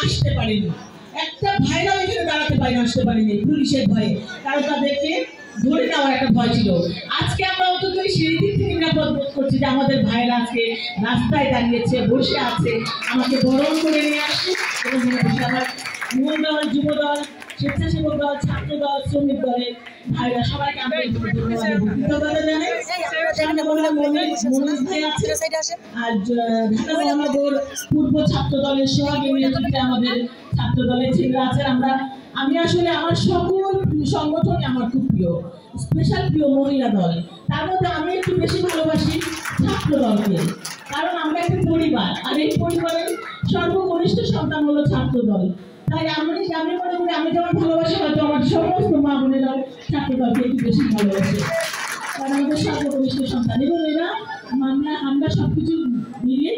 আসতে পারেনি, একটা ভাইরাও এখানে দাঁড়াতে পারেনি, আসতে পারেনি পুলিশের ভয়ে, কারণ তাদেরকে ধরে নেওয়ার একটা ভয় ছিল। আজকে আমরা অন্তত সেই দিক থেকে নিরাপদ বোধ করছি যে আমাদের ভাইরা আজকে রাস্তায় দাঁড়িয়েছে, বসে আছে, আমাকে বরণ করে নিয়ে আসছে এবং আমার মূল দল, যুব দল, স্বেচ্ছাসেবক দল, ছাত্র দল, শ্রমিক দলের ভাইরা সবাইকে আমরা কৃতজ্ঞতা জানাই। আর ঢাকা মহানগর পূর্ব ছাত্র দলের সহযোগী আমাদের ছাত্র দলের ছেলেরা আছেন। আমি আসলে আমার সকল সংগঠনে আমার খুব প্রিয়, স্পেশাল প্রিয় মহিলা দল। তার মধ্যে আমি একটু বেশি ভালোবাসি ছাত্র দলকে, কারণ আমরা একটা পরিবার, আর এই পরিবারের সর্বকনিষ্ঠ সন্তান হলো ছাত্র দল। তাই আমি মনে করি আমি যেমন ভালোবাসি, হয়তো আমার সমস্ত মা বোনেরাও ছাত্র দলকে একটু বেশি ভালোবাসে, কারণ আমাদের সর্বকনিষ্ঠ সন্তান এবং এরা আমরা সবকিছু মিলিয়ে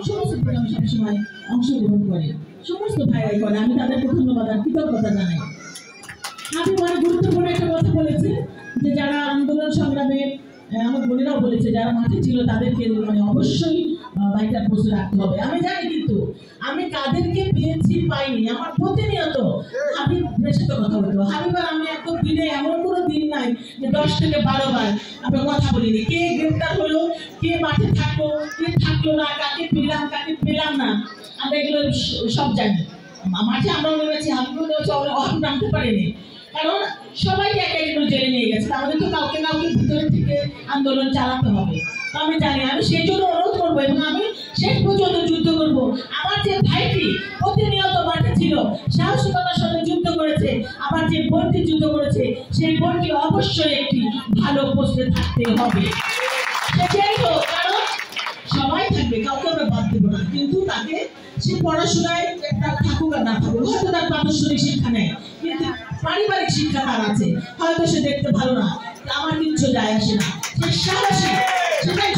সমস্ত প্রোগ্রামে সবসময় অংশগ্রহণ করে, সমস্ত ভাইরাই করে। আমি তাদেরকে ধন্যবাদ আর কৃতজ্ঞতা জানাই। আমি অনেক গুরুত্বপূর্ণ একটা কথা বলেছি যে যারা আন্দোলন সংগ্রামে, আমার বোনেরাও বলেছে যারা মাঠে ছিল তাদেরকে অবশ্যই বাইকটা পোস্টে রাখতে হবে। আমি জানি, কিন্তু আমি কাদেরকে পেয়েছি পাইনি। আমার প্রতিনিয়ত হাবিবের সাথে কথা বলতো, হাবিবার আমি এত দিনে এমন কোনো দিন নাই যে 10 থেকে 12 বার আমরা কথা বলিনি। কে গ্রেপ্তার হলো, কে মাঠে থাকলো, কে থাকলো না, কাকে পেলাম, কাকে পেলাম না, আমরা এগুলো সব জানি। মাঠে আমরাও নেমেছি, হাবিবও নামতে পারিনি, কারণ সবাইকে একটা একটু জেনে নিয়ে গেছে। আমাদের তো কাউকে ভিতরে থেকে আন্দোলন চালাতে হবে। তো আমি জানি, আমি সেই জন্য অনুরোধ করবো এবং আমি শেষ পর্যন্ত যুদ্ধ করব। আমার যে ভাইটি প্রতিনিয়ত মাঠে ছিল, সাহসিকতার সাথে যুদ্ধ করেছে, আমার যে বোনটি যুদ্ধ করেছে, সেই বোনটি অবশ্যই একটি ভালো পোস্টে থাকতে হবে। সেটাই হোক, কারণ সবাই থাকবে, কাউকে আমরা বাদ দেবো না, কিন্তু তাকে সে পড়াশোনায় তার থাকুক আর না থাকুক, হয়তো তার প্রাতিষ্ঠানিক শিক্ষা নেই, কিন্তু পারিবারিক শিক্ষা তার আছে, হয়তো সে দেখতে ভালো না, আমার কিচ্ছু যায় আসে না, সে সাহসী, সেটাই